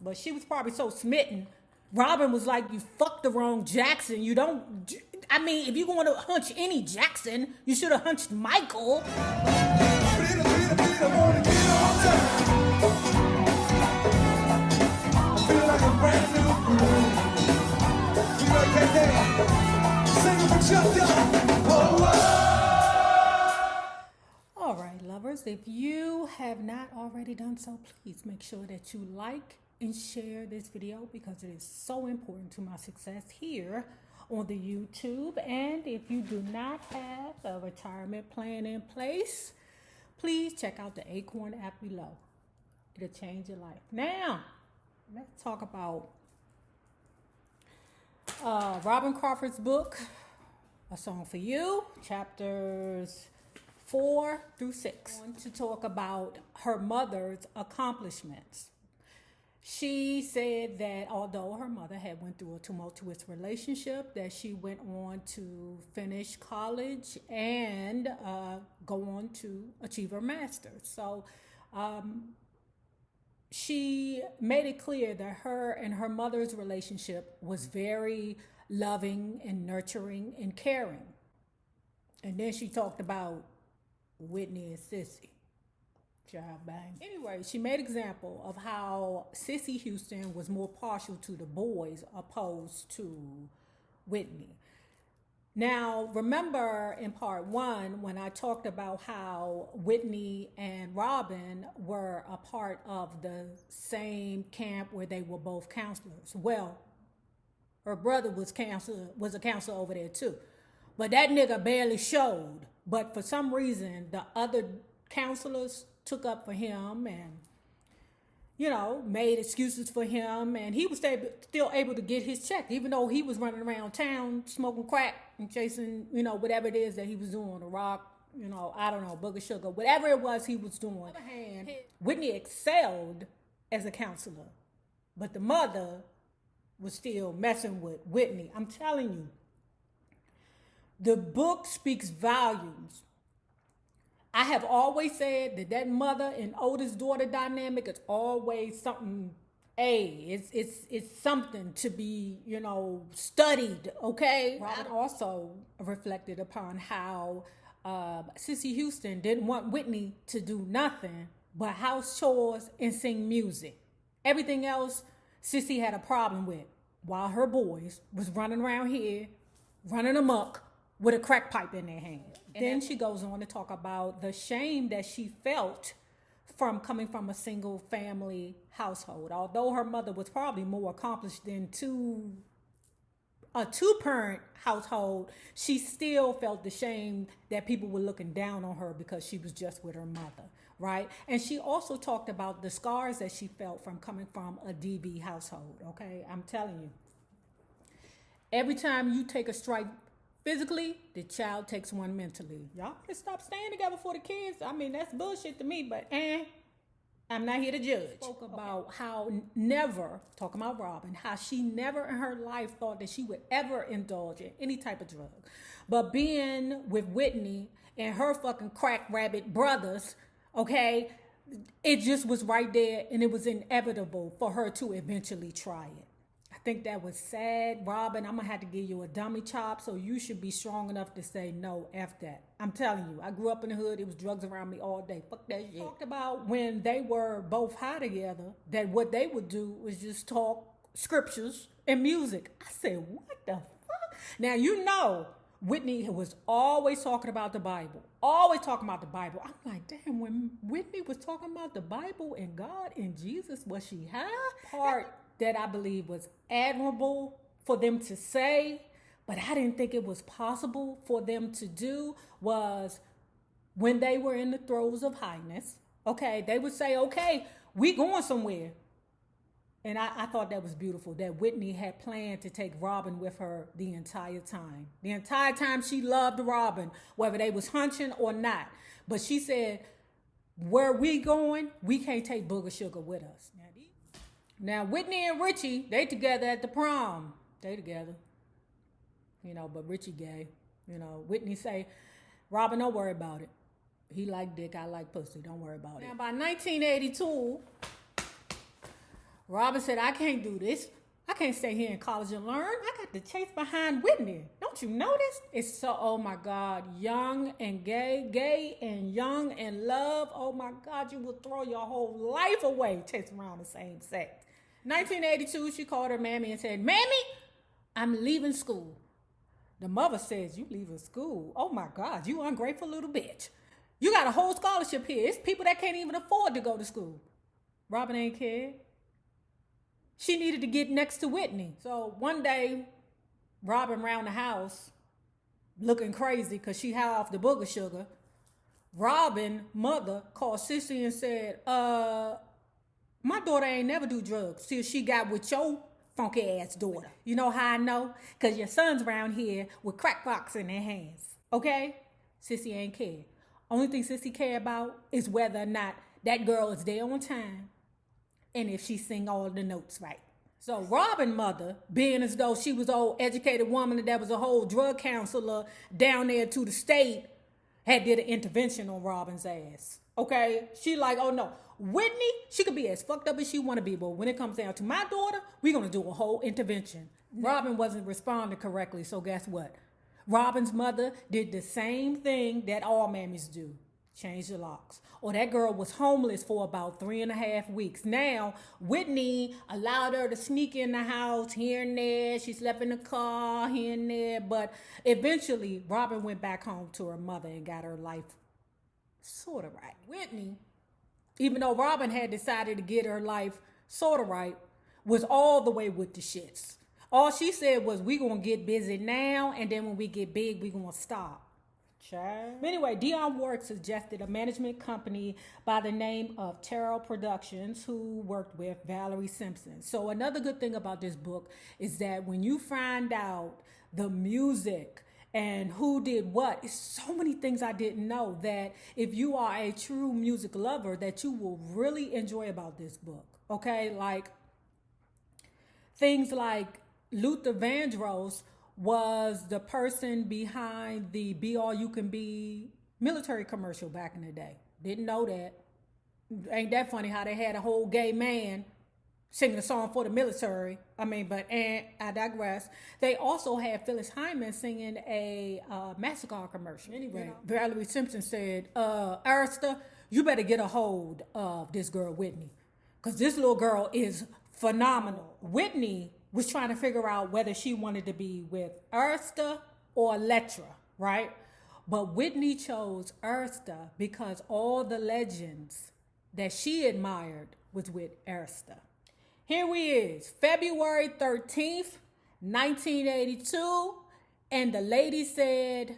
but she was probably so smitten. Robyn was like, you fucked the wrong Jackson. You don't, I mean, if you're going to hunch any Jackson, you should have hunched Michael. All right, lovers, if you have not already done so, please make sure that you like and share this video because it is so important to my success here on the YouTube. And if you do not have a retirement plan in place, please check out the Acorn app below. It'll change your life. Now, let's talk about Robyn Crawford's book, A Song for You, chapters 4 through 6. I want to talk about her mother's accomplishments. She said that although her mother had went through a tumultuous relationship, that she went on to finish college and go on to achieve her master's. So she made it clear that her and her mother's relationship was very loving and nurturing and caring. And then she talked about Whitney and Sissy. Child bang. Anyway, she made example of how Sissy Houston was more partial to the boys opposed to Whitney. Now, remember in part 1 when I talked about how Whitney and Robyn were a part of the same camp where they were both counselors. Well, her brother was a counselor over there too. But that nigga barely showed. But for some reason, the other counselors took up for him and, you know, made excuses for him. And he was still able to get his check, even though he was running around town smoking crack and chasing, you know, whatever it is that he was doing, a rock, you know, I don't know, booger sugar, whatever it was he was doing. On the other hand, Whitney excelled as a counselor, but the mother was still messing with Whitney. I'm telling you, the book speaks volumes. I have always said that mother and oldest daughter dynamic is always something. It's something to be, you know, studied. Okay. Robyn also reflected upon how Sissy Houston didn't want Whitney to do nothing but house chores and sing music. Everything else Sissy had a problem with, while her boys was running around here, running amok with a crack pipe in their hand. And then she goes on to talk about the shame that she felt from coming from a single family household. Although her mother was probably more accomplished than a two-parent household, she still felt the shame that people were looking down on her because she was just with her mother, right? And she also talked about the scars that she felt from coming from a DV household, okay? I'm telling you, every time you take a strike physically, the child takes one mentally. Y'all can stop staying together for the kids. I mean, that's bullshit to me, but I'm not here to judge. Spoke about how never, talking about Robyn, how she never in her life thought that she would ever indulge in any type of drug. But being with Whitney and her fucking crack rabbit brothers, okay, it just was right there and it was inevitable for her to eventually try it. I think that was sad. Robyn, I'm going to have to give you a dummy chop, so you should be strong enough to say, no, F that. I'm telling you, I grew up in the hood. It was drugs around me all day. Fuck that shit. Talked about when they were both high together, that what they would do was just talk scriptures and music. I said, what the fuck? Now, you know, Whitney was always talking about the Bible. Always talking about the Bible. I'm like, damn, when Whitney was talking about the Bible and God and Jesus, was she high? Part that I believe was admirable for them to say, but I didn't think it was possible for them to do, was when they were in the throes of highness, okay, they would say, okay, we going somewhere. And I thought that was beautiful, that Whitney had planned to take Robyn with her the entire time. The entire time she loved Robyn, whether they was hunching or not. But she said, where we going, we can't take booger sugar with us. Now, Whitney and Richie, they together at the prom. They together. You know, but Richie gay. You know, Whitney say, Robyn, don't worry about it. He like dick, I like pussy. Don't worry about it. Now, by 1982, Robyn said, I can't do this. I can't stay here in college and learn. I got to chase behind Whitney. Don't you notice? It's so, oh my God, young and gay and young and love. Oh my God, you will throw your whole life away chasing around the same sex. 1982, she called her mammy and said, Mammy, I'm leaving school. The mother says, you leaving school? Oh my God, you ungrateful little bitch. You got a whole scholarship here. It's people that can't even afford to go to school. Robyn ain't cared. She needed to get next to Whitney. So one day, Robyn around the house looking crazy because she high off the booger sugar. Robyn, mother, called Sissy and said, my daughter ain't never do drugs till she got with your funky ass daughter. You know how I know? Because your son's around here with crack rocks in their hands. Okay? Sissy ain't care. Only thing Sissy care about is whether or not that girl is there on time and if she sing all the notes right. So Robyn mother, being as though she was an old educated woman and that was a whole drug counselor down there to the state, had did an intervention on Robyn's ass. Okay? She like, oh no. Whitney, she could be as fucked up as she want to be, but when it comes down to my daughter, we're going to do a whole intervention. Robyn wasn't responding correctly, so guess what? Robyn's mother did the same thing that all mammies do. Change the locks. Or that girl was homeless for about 3.5 weeks. Now, Whitney allowed her to sneak in the house here and there. She slept in the car here and there. But eventually, Robyn went back home to her mother and got her life sort of right. Whitney, even though Robyn had decided to get her life sort of right, was all the way with the shits. All she said was, we going to get busy now, and then when we get big, we going to stop. Child. Anyway, Dionne Warwick suggested a management company by the name of Terrell Productions, who worked with Valerie Simpson. So another good thing about this book is that when you find out the music and who did what, it's so many things I didn't know that if you are a true music lover, that you will really enjoy about this book. Okay, like things like Luther Vandross was the person behind the Be All You Can Be military commercial back in the day. Didn't know that. Ain't that funny how they had a whole gay man singing a song for the military? And I digress. They also had Phyllis Hyman singing a MasterCard commercial. Anyway, Valerie Simpson said, Arista, you better get a hold of this girl, Whitney, because this little girl is phenomenal. Whitney was trying to figure out whether she wanted to be with Arista or Electra, right? But Whitney chose Arista because all the legends that she admired was with Arista. Here we is, February 13th, 1982, and the lady said,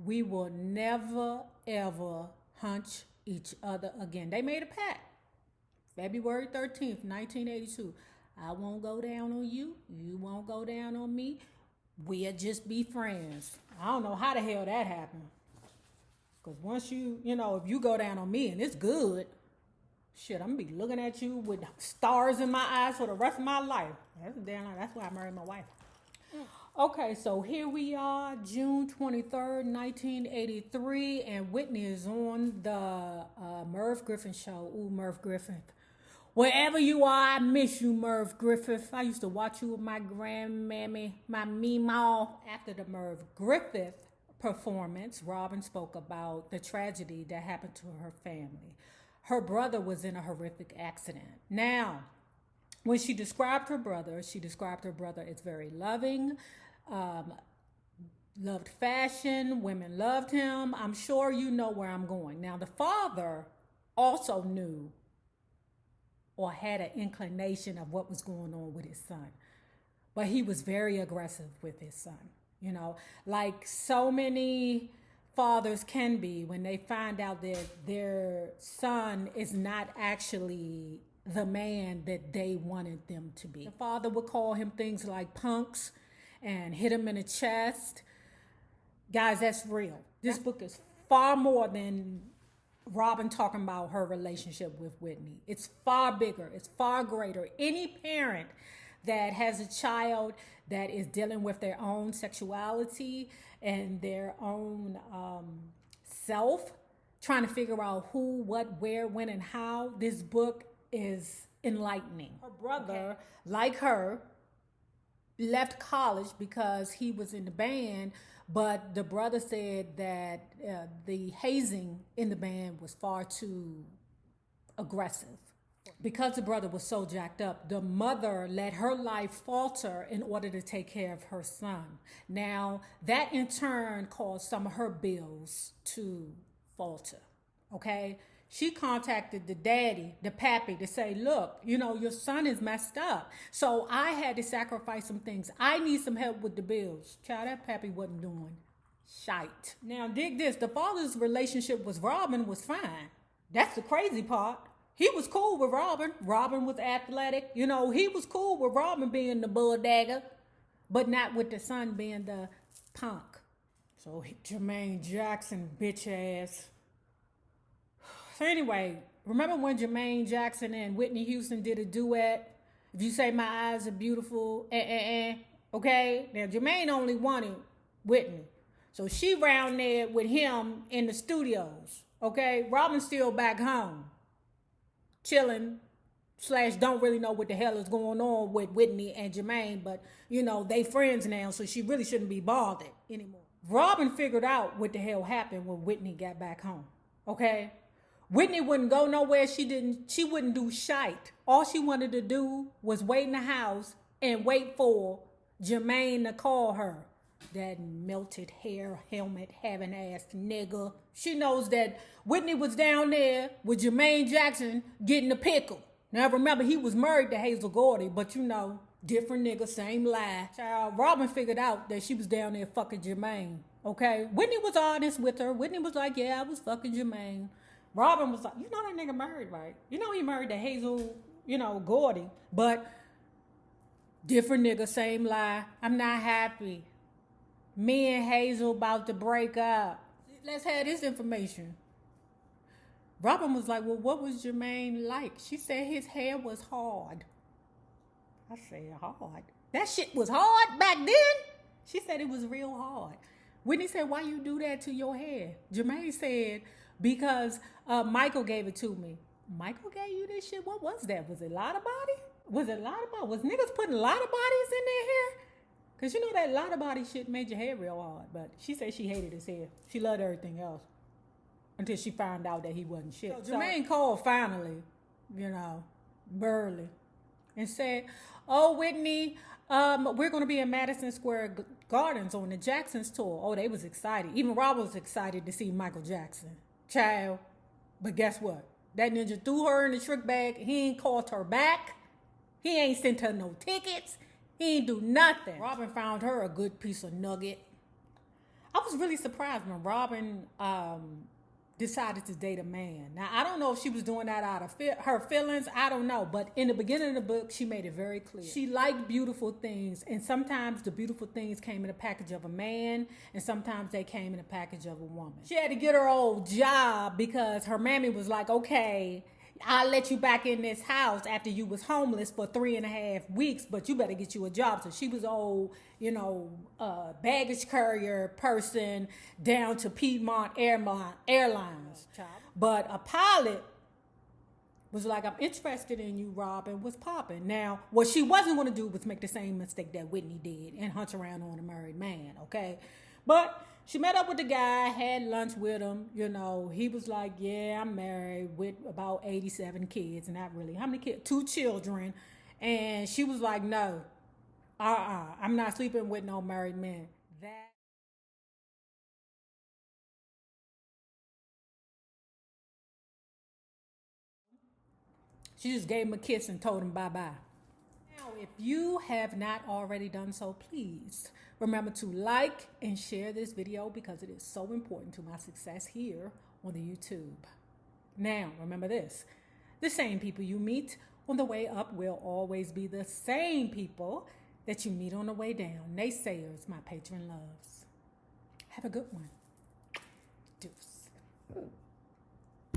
we will never, ever hunch each other again. They made a pact. February 13th, 1982. I won't go down on you. You won't go down on me. We'll just be friends. I don't know how the hell that happened. Because once if you go down on me and it's good, shit, I'm going to be looking at you with stars in my eyes for the rest of my life. That's why I married my wife. Okay, so here we are, June 23rd, 1983, and Whitney is on the Merv Griffin show. Ooh, Merv Griffin. Wherever you are, I miss you, Merv Griffith. I used to watch you with my grandmammy, my meemaw. After the Merv Griffith performance, Robyn spoke about the tragedy that happened to her family. Her brother was in a horrific accident. Now, when she described her brother as very loving, loved fashion, women loved him. I'm sure you know where I'm going. Now, the father also knew or had an inclination of what was going on with his son. But he was very aggressive with his son, like so many fathers can be when they find out that their son is not actually the man that they wanted them to be. The father would call him things like punks and hit him in the chest. Guys, that's real. This book is far more than Robyn talking about her relationship with Whitney. It's far bigger. It's far greater. Any parent that has a child that is dealing with their own sexuality and their own self, trying to figure out who, what, where, when, and how, this book is enlightening. Her brother, like her, left college because he was in the band, but the brother said that the hazing in the band was far too aggressive. Because the brother was so jacked up, the mother let her life falter in order to take care of her son. Now, that in turn caused some of her bills to falter, okay? She contacted the daddy, the pappy, to say, look, you know, your son is messed up. So I had to sacrifice some things. I need some help with the bills. Child, that pappy wasn't doing shite. Now, dig this. The father's relationship with Robyn was fine. That's the crazy part. He was cool with Robyn. Robyn was athletic. You know, he was cool with Robyn being the bulldagger, but not with the son being the punk. So Jermaine Jackson, bitch ass. So anyway, remember when Jermaine Jackson and Whitney Houston did a duet? If you say my eyes are beautiful, okay? Now, Jermaine only wanted Whitney. So she round there with him in the studios, okay? Robyn's still back home, chilling, / don't really know what the hell is going on with Whitney and Jermaine, but, you know, they friends now, so she really shouldn't be bothered anymore. Robyn figured out what the hell happened when Whitney got back home, okay? Whitney wouldn't go nowhere. She wouldn't do shite. All she wanted to do was wait in the house and wait for Jermaine to call her. That melted hair, helmet having ass nigga. She knows that Whitney was down there with Jermaine Jackson getting a pickle. Now remember, he was married to Hazel Gordy, but you know, different nigga, same lie. Child, Robyn figured out that she was down there fucking Jermaine, okay? Whitney was honest with her. Whitney was like, yeah, I was fucking Jermaine. Robyn was like, you know that nigga married, right? You know he married to Hazel, you know, Gordy, but different nigga, same lie. I'm not happy. Me and Hazel about to break up. Let's have this information. Robyn was like, well, what was Jermaine like? She said his hair was hard. I said, hard? That shit was hard back then? She said it was real hard. Whitney said, why you do that to your hair? Jermaine said, because Michael gave it to me. Michael gave you this shit? What was that? Was it Lotta Body? Was niggas putting Lotta Bodies in their hair? Because you know that Lotta Body shit made your hair real hard. But she said she hated his hair. She loved everything else. Until she found out that he wasn't shit. So Jermaine called finally, you know, burly, and said, oh, Whitney, we're going to be in Madison Square Gardens on the Jacksons tour. Oh, they was excited. Even Rob was excited to see Michael Jackson. Child. But guess what? That ninja threw her in the trick bag. He ain't called her back. He ain't sent her no tickets. He ain't do nothing. Robyn found her a good piece of nugget. I was really surprised when Robyn decided to date a man. Now, I don't know if she was doing that out of her feelings. I don't know. But in the beginning of the book, she made it very clear. She liked beautiful things. And sometimes the beautiful things came in a package of a man. And sometimes they came in a package of a woman. She had to get her old job because her mammy was like, okay, I'll let you back in this house after you was homeless for 3.5 weeks, but you better get you a job. So she was old, you know, baggage courier person down to Piedmont Airlines. But a pilot was like, I'm interested in you, Robyn, was popping. Now, what she wasn't going to do was make the same mistake that Whitney did and hunt around on a married man, okay? But she met up with the guy, had lunch with him. You know, he was like, yeah, I'm married with about 87 kids. Not really. How many kids? 2 children. And she was like, no, I'm not sleeping with no married man. She just gave him a kiss and told him bye-bye. Now, if you have not already done so, please remember to like and share this video because it is so important to my success here on the YouTube. Now, remember this. The same people you meet on the way up will always be the same people that you meet on the way down. Naysayers, my patron loves. Have a good one. Deuce.